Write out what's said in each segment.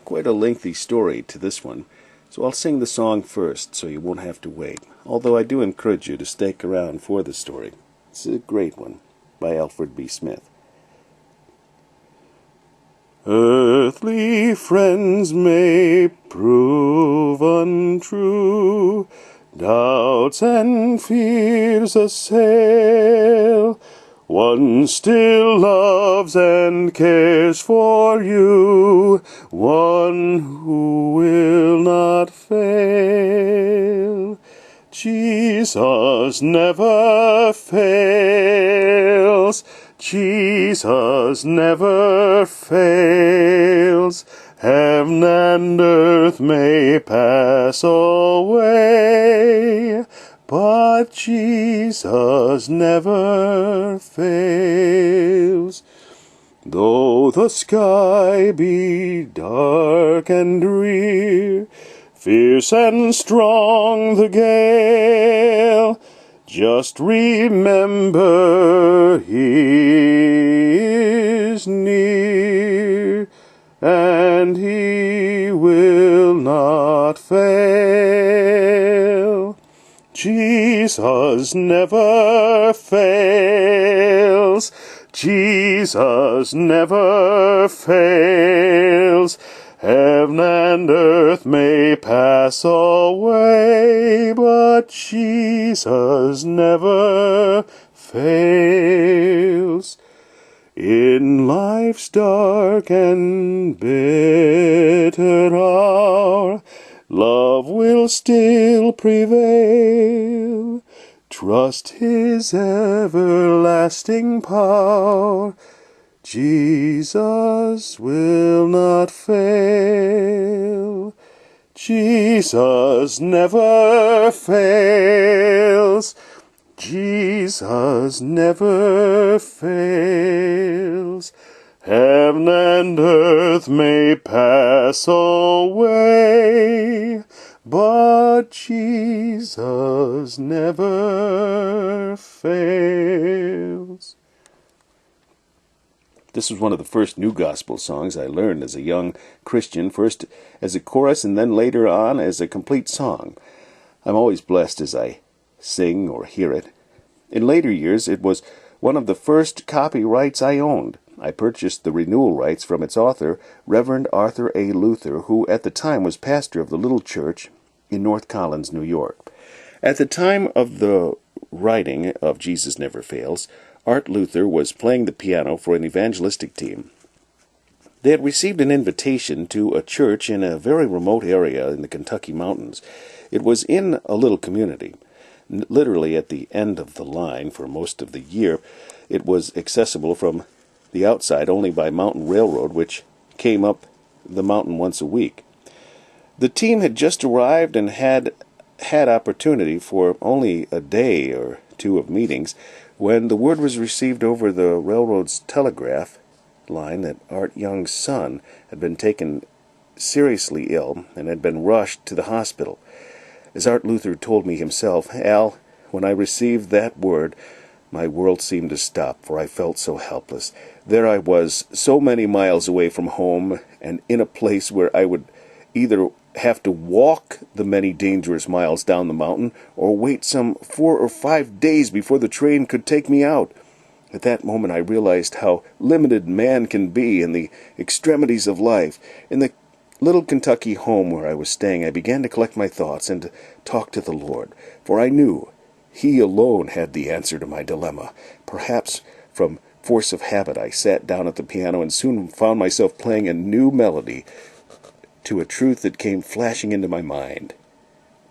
quite a lengthy story to this one, so I'll sing the song first so you won't have to wait, although I do encourage you to stick around for the story. It's a great one by Alfred B. Smith. Earthly friends may prove untrue, doubts and fears assail. One still loves and cares for you, one who will not fail. Jesus never fails. Jesus never fails. Heaven and earth may pass away, but Jesus never fails. Though the sky be dark and drear, fierce and strong the gale, just remember He is near, and He will not fail. Jesus never fails. Jesus never fails. Heaven and earth may pass away, but Jesus never fails. In life's dark and bitter hour, love will still prevail. Trust His everlasting power. Jesus will not fail. Jesus never fails. Jesus never fails. Heaven and earth may pass away, but Jesus never fails. This was one of the first new gospel songs I learned as a young Christian, first as a chorus and then later on as a complete song. I'm always blessed as I sing or hear it. In later years, it was one of the first copyrights I owned. I purchased the renewal rights from its author, Reverend Arthur A. Luther, who at the time was pastor of the little church in North Collins, New York. At the time of the writing of Jesus Never Fails, Art Luther was playing the piano for an evangelistic team. They had received an invitation to a church in a very remote area in the Kentucky mountains. It was in a little community. Literally at the end of the line for most of the year, it was accessible from the outside only by mountain railroad, which came up the mountain once a week. The team had just arrived and had opportunity for only a day or two of meetings when the word was received over the railroad's telegraph line that Art Young's son had been taken seriously ill and had been rushed to the hospital. As Art Luther told me himself, "Al, when I received that word, my world seemed to stop, for I felt so helpless. There I was, so many miles away from home, and in a place where I would either have to walk the many dangerous miles down the mountain, or wait some 4 or 5 days before the train could take me out. At that moment I realized how limited man can be in the extremities of life. In the little Kentucky home where I was staying, I began to collect my thoughts and to talk to the Lord, for I knew He alone had the answer to my dilemma. Perhaps from force of habit I sat down at the piano and soon found myself playing a new melody to a truth that came flashing into my mind.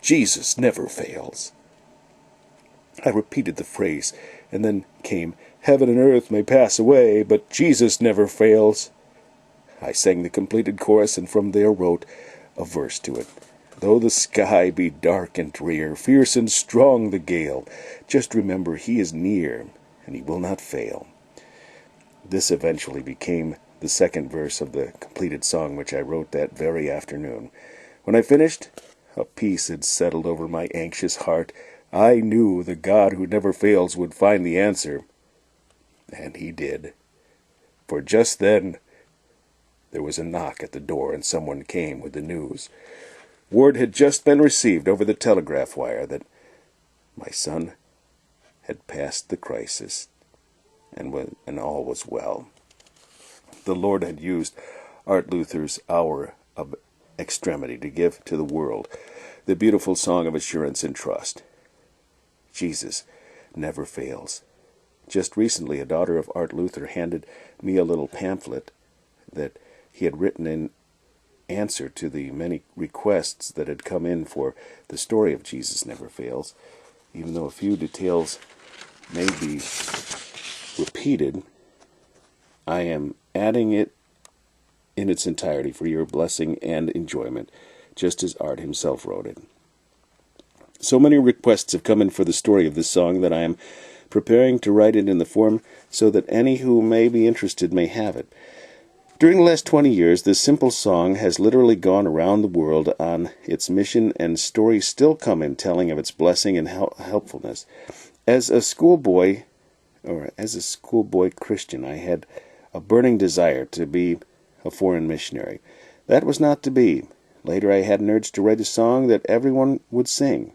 Jesus never fails. I repeated the phrase, and then came, Heaven and earth may pass away, but Jesus never fails. I sang the completed chorus, and from there wrote a verse to it. Though the sky be dark and drear, fierce and strong the gale, just remember He is near, and He will not fail. This eventually became the second verse of the completed song, which I wrote that very afternoon. When I finished, a peace had settled over my anxious heart. I knew the God who never fails would find the answer, and He did. For just then, there was a knock at the door, and someone came with the news. Word had just been received over the telegraph wire that my son had passed the crisis, and all was well. The Lord had used Art Luther's hour of extremity to give to the world the beautiful song of assurance and trust. Jesus never fails. Just recently, a daughter of Art Luther handed me a little pamphlet that he had written in answer to the many requests that had come in for the story of Jesus Never Fails. Even though a few details may be repeated, I am adding it in its entirety for your blessing and enjoyment, just as Art himself wrote it. So many requests have come in for the story of this song that I am preparing to write it in the form so that any who may be interested may have it. During the last 20 years, this simple song has literally gone around the world on its mission, and stories still come in telling of its blessing and helpfulness. As a schoolboy Christian, I had a burning desire to be a foreign missionary. That was not to be. Later I had an urge to write a song that everyone would sing.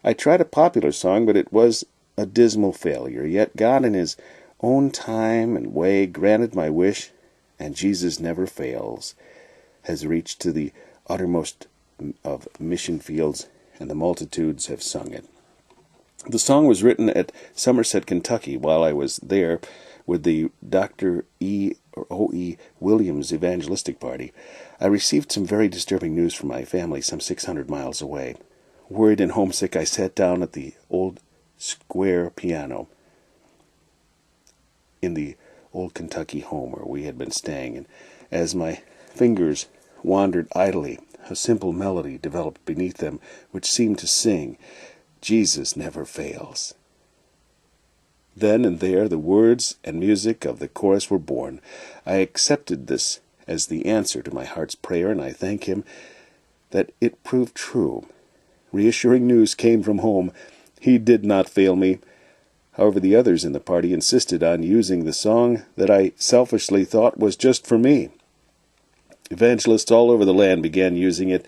I tried a popular song, but it was a dismal failure. Yet God, in His own time and way, granted my wish, and Jesus Never Fails has reached to the uttermost of mission fields, and the multitudes have sung it. The song was written at Somerset, Kentucky, while I was there with the Dr. O.E. Williams Evangelistic Party. I received some very disturbing news from my family some 600 miles away. Worried and homesick, I sat down at the old square piano in the old Kentucky home where we had been staying, and as my fingers wandered idly, a simple melody developed beneath them which seemed to sing, Jesus Never Fails. Then and there the words and music of the chorus were born. I accepted this as the answer to my heart's prayer, and I thank Him that it proved true. Reassuring news came from home. He did not fail me. However, the others in the party insisted on using the song that I selfishly thought was just for me. Evangelists all over the land began using it,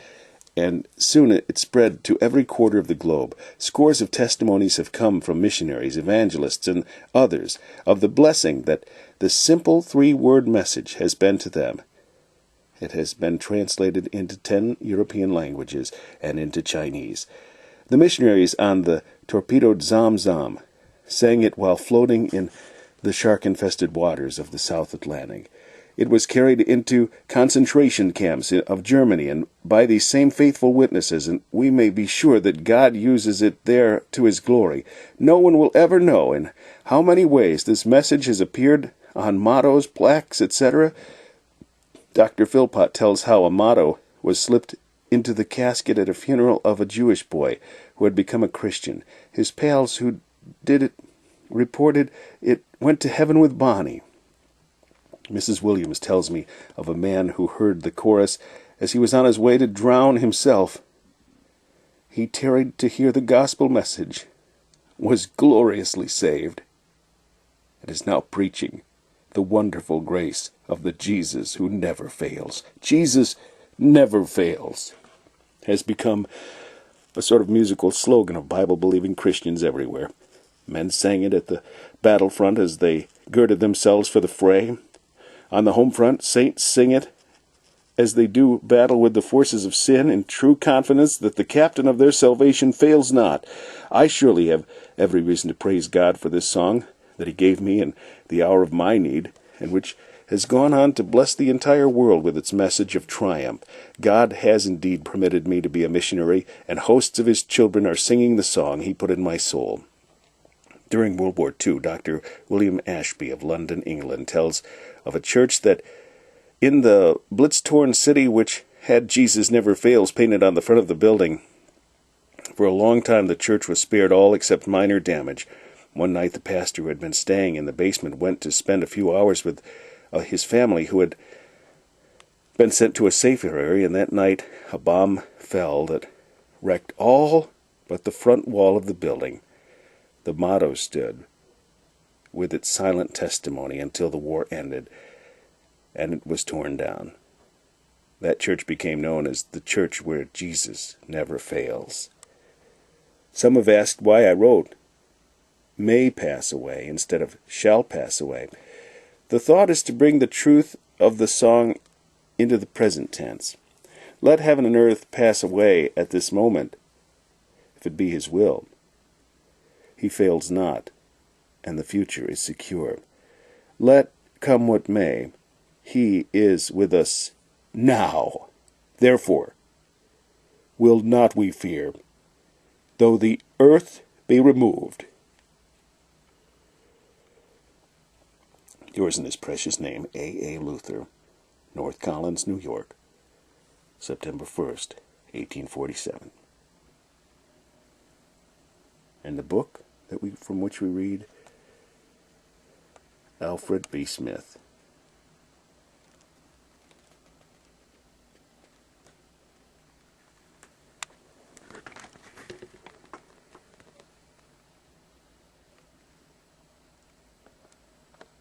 and soon it spread to every quarter of the globe. Scores of testimonies have come from missionaries, evangelists, and others of the blessing that the simple 3-word message has been to them. It has been translated into 10 European languages and into Chinese. The missionaries on the torpedoed Zam Zam sang it while floating in the shark-infested waters of the South Atlantic. It was carried into concentration camps of Germany and by these same faithful witnesses, and we may be sure that God uses it there to His glory. No one will ever know in how many ways this message has appeared on mottos, plaques, etc. Dr. Philpott tells how a motto was slipped into the casket at a funeral of a Jewish boy who had become a Christian. His pals who did it reported it went to heaven with Bonnie. Mrs. Williams tells me of a man who heard the chorus as he was on his way to drown himself. He tarried to hear the gospel message, was gloriously saved, and is now preaching the wonderful grace of the Jesus who never fails. Jesus never fails has become a sort of musical slogan of Bible-believing Christians everywhere. Men sang it at the battlefront as they girded themselves for the fray. On the home front, saints sing it as they do battle with the forces of sin in true confidence that the captain of their salvation fails not. I surely have every reason to praise God for this song that He gave me in the hour of my need, and which has gone on to bless the entire world with its message of triumph. God has indeed permitted me to be a missionary, and hosts of His children are singing the song He put in my soul. During World War II, Dr. William Ashby of London, England, tells of a church that in the blitz-torn city which had Jesus Never Fails painted on the front of the building. For a long time the church was spared all except minor damage. One night the pastor who had been staying in the basement went to spend a few hours with his family who had been sent to a safer area, and that night a bomb fell that wrecked all but the front wall of the building. The motto stood with its silent testimony until the war ended. and it was torn down. That church became known as the church where Jesus never fails. Some have asked why I wrote may pass away instead of shall pass away. The thought is to bring the truth of the song into the present tense. Let heaven and earth pass away at this moment, if it be his will. He fails not, and the future is secure. Let come what may, he is with us now. Therefore, will not we fear, though the earth be removed. Yours in his precious name, A. Luther, North Collins, New York, September 1st, 1847. And the book from which we read, Alfred B. Smith.